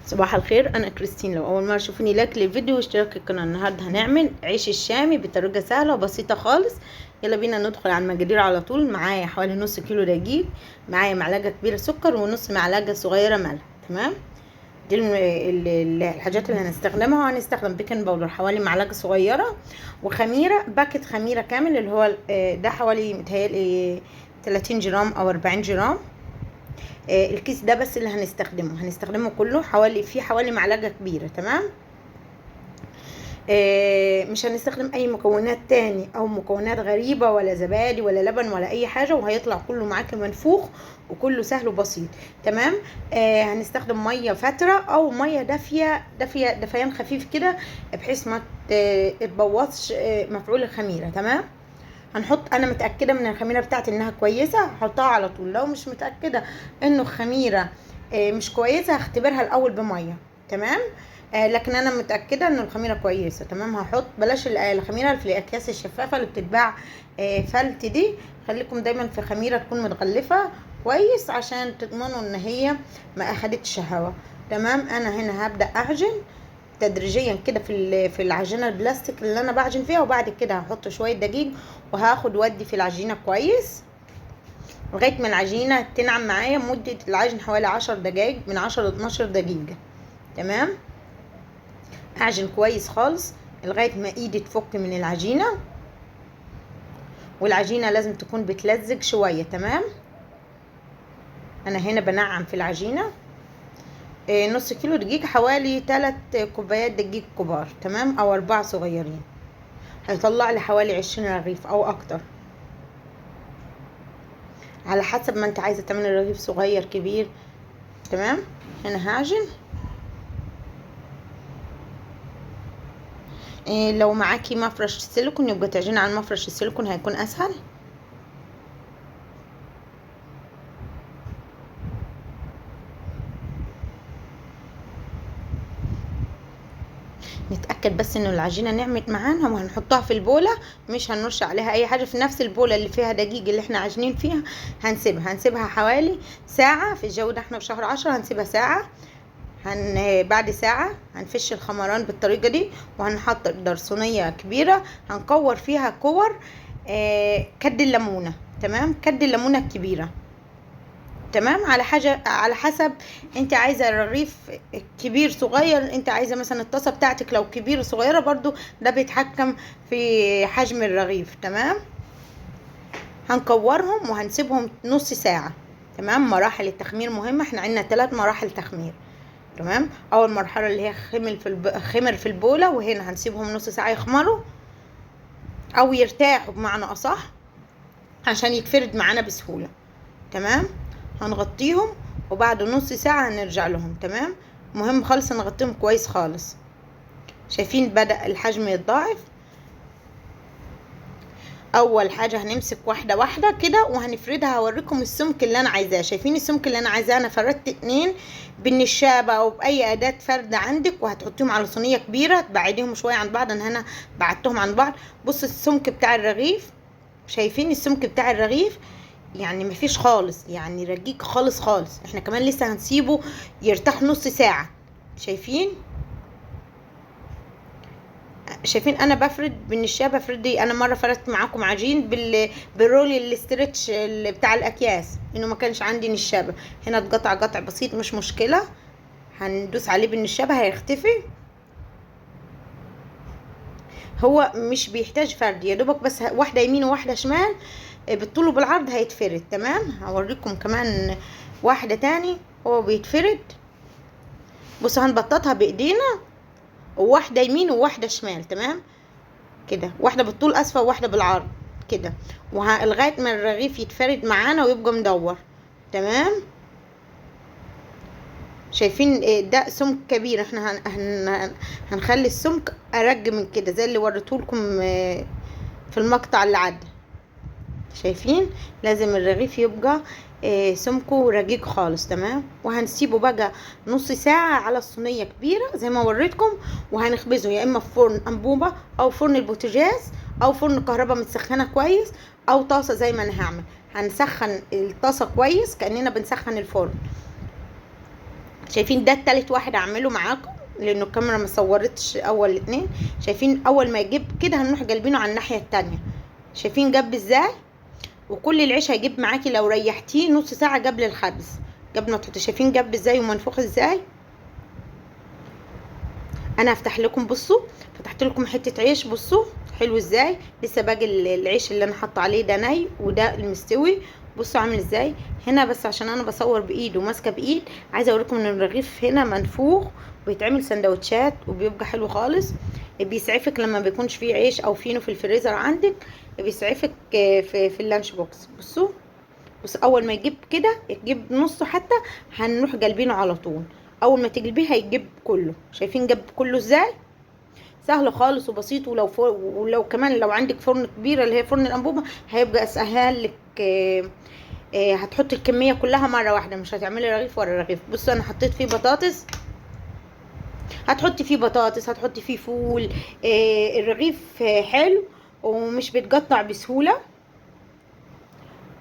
صباح الخير، انا كريستين. لو اول مره تشوفوني لايك للفيديو واشتراك القناه. النهارده هنعمل عيش الشامي بطريقه سهله وبسيطه خالص. يلا بينا ندخل على المقادير على طول. معايا حوالي نص كيلو دقيق، معايا معلقه كبيره سكر ونص معلقه صغيره ملح. تمام، دي الحاجات اللي هنستخدمها. وهنستخدم بيكنج باودر حوالي معلقه صغيره، وخميره باكت خميره كامل اللي هو ده حوالي متهيألي 30 جرام او 40 جرام. الكيس ده بس اللي هنستخدمه كله حوالي معلقه كبيره. تمام، مش هنستخدم اي مكونات تاني او مكونات غريبه ولا زبادي ولا لبن ولا اي حاجه، وهيطلع كله معاكي منفوخ وكله سهل وبسيط. تمام، هنستخدم ميه فتره او ميه دافيه دفيان خفيف كده بحيث ما تبوظش مفعول الخميره. تمام، انا متاكده من الخميره بتاعتي انها كويسه، هحطها على طول. لو مش متاكده انه الخميره مش كويسه هختبرها الاول بميه. تمام، لكن انا متاكده ان الخميره كويسه. تمام، هحط بلاش الخميره في الاكياس الشفافه اللي بتتباع فلت دي. خليكم دايما في خميره تكون متغلفه كويس عشان تضمنوا ان هي ما اخدتش هوا. تمام، انا هنا هبدا اعجن تدريجيا كده في العجينه البلاستيك اللي انا بعجن فيها، وبعد كده هحط شويه دقيق وهاخد ودي في العجينه كويس لغايه ما العجينه تنعم معايا. مده العجن حوالي 10 دقايق، من 10 ل 12 دقيقه. تمام، اعجن كويس خالص لغايه ما ايدي تفك من العجينه، والعجينه لازم تكون بتلزق شويه. تمام، انا هنا بنعم في العجينه. نص كيلو دقيق حوالي 3 كوبايات دقيق كبار. تمام، او 4 صغيرين هيطلع لي حوالي 20 رغيف او اكتر، على حسب ما انت عايزه تعملي رغيف صغير كبير. تمام، هنا هعجن. لو معاكي مفرش سيليكون يبقى تعجني على مفرش السيليكون، هيكون اسهل. نتاكد بس ان العجينه نعمت معانا، وهنحطها في البوله، مش هنرش عليها اي حاجه. في نفس البوله اللي فيها دقيق اللي احنا عاجنين فيها هنسيبها حوالي ساعه. في الجو ده احنا في شهر 10 هنسيبها ساعه. بعد ساعه هنفش الخمران بالطريقه دي، وهنحضر صينيه كبيره هنكور فيها كور كد الليمونه. تمام، كد الليمونه الكبيره. تمام، على حسب انت عايزه الرغيف كبير صغير. انت عايزه مثلا الطاسه بتاعتك لو كبيره صغيره برضو ده بيتحكم في حجم الرغيف. تمام، هنكورهم وهنسيبهم نص ساعه. تمام، مراحل التخمير مهمه، احنا عندنا 3 مراحل تخمير. تمام، اول مرحله اللي هي خمر في البوله، وهنا هنسيبهم نص ساعه يخمروا او يرتاحوا بمعنى اصح عشان يتفرد معانا بسهوله. تمام، هنغطيهم وبعد نص ساعة هنرجع لهم. تمام، مهم خالص نغطيهم كويس خالص. شايفين بدأ الحجم يتضاعف. اول حاجة هنمسك واحدة واحدة كده وهنفردها. هوريكم السمك اللي انا عايزاه. شايفين السمك اللي انا عايزاه؟ انا فردت 2 بالنشابة او باي اداة فرد عندك، وهتحطيهم على صينية كبيرة تبعديهم شوية عن بعض. انا هنا بعدتهم عن بعض. بص السمك بتاع الرغيف، شايفين السمك بتاع الرغيف؟ يعني مفيش خالص، يعني رقيق خالص خالص. احنا كمان لسه هنسيبه يرتاح نص ساعة. شايفين انا بفرد بالنشابه. بفردي انا مره فردت معاكم عجين بالرول الاسترتش بتاع الاكياس، انه ما كانش عندي نشابه. هنا اتقطع قطع بسيط مش مشكله، هندوس عليه بالنشابه هيختفي. هو مش بيحتاج فرد، يا دوبك بس واحده يمين وواحده شمال بالطول وبالعرض هيتفرد. تمام، هوريكم كمان واحده تاني هو بيتفرد. بصوا هنبططها بايدينا، وواحده يمين وواحده شمال. تمام كده، واحده بالطول اسفل وواحده بالعرض كده، لغايه ما الرغيف يتفرد معانا ويبقى مدور. تمام، شايفين ده سمك كبير. احنا هنخلي السمك ارج من كده زي اللي وريتهولكم في المقطع اللي عدى. شايفين لازم الرغيف يبقى سمكه رقيق خالص. تمام، وهنسيبه بقى نص ساعة على الصينية كبيرة زي ما وريتكم، وهنخبزه يا اما في فرن انبوبة او فرن البوتاجاز او فرن كهرباء متسخنة كويس او طاسة زي ما انا هعمل. هنسخن الطاسة كويس كأننا بنسخن الفرن. شايفين ده التالت واحد اعمله معاكم لانه الكاميرا ما صورتش اول اتنين. شايفين اول ما يجيب كده هنروح جالبينه على الناحيه التانية. شايفين جاب ازاي؟ وكل العيش هيجيب معاكي لو ريحتيه نص ساعه قبل الخبز. جاب نقطه. شايفين جاب ازاي ومنفوخ ازاي؟ انا هفتح لكم. بصوا فتحت لكم حته عيش. بصوا حلو ازاي. لسه باقي العيش اللي انا حاطه عليه ده ني وده المستوي. بصوا عامل ازاي هنا. بس عشان انا بصور بايد وماسكه بايد عايزه اوريكم ان الرغيف هنا منفوخ وبيتعمل سندوتشات وبيبقى حلو خالص. بيسعفك لما بيكونش فيه عيش او فينو في الفريزر عندك. بيسعفك في اللانش بوكس. بصوا بس اول ما يجيب كده يجيب نصه حتى هنروح جالبينه على طول. اول ما تجلبيه هيجيب كله. شايفين جاب كله ازاي؟ سهل خالص وبسيط. ولو كمان لو عندك فرن كبيره اللي هي فرن الانبوبه هيبقى اسهل لك. هتحطي الكميه كلها مره واحده مش هتعملي رغيف ورا رغيف. بصوا انا حطيت فيه بطاطس. هتحطي فيه بطاطس هتحطي فيه فول. الرغيف حلو ومش بيتقطع بسهوله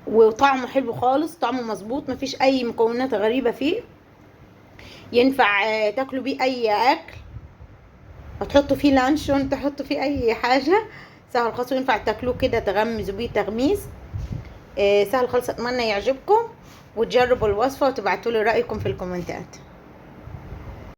وطعمه حلو خالص. طعمه مظبوط مفيش اي مكونات غريبه فيه. ينفع تاكلوا بيه اي اكل. هتحطوا فيه لانشون تحطوا فيه اي حاجه. سهل خالص وينفع تاكلوه كده تغمزوا بيه تغميز. سهل خالص. اتمنى يعجبكم وتجربوا الوصفه وتبعتوا لي رايكم في الكومنتات.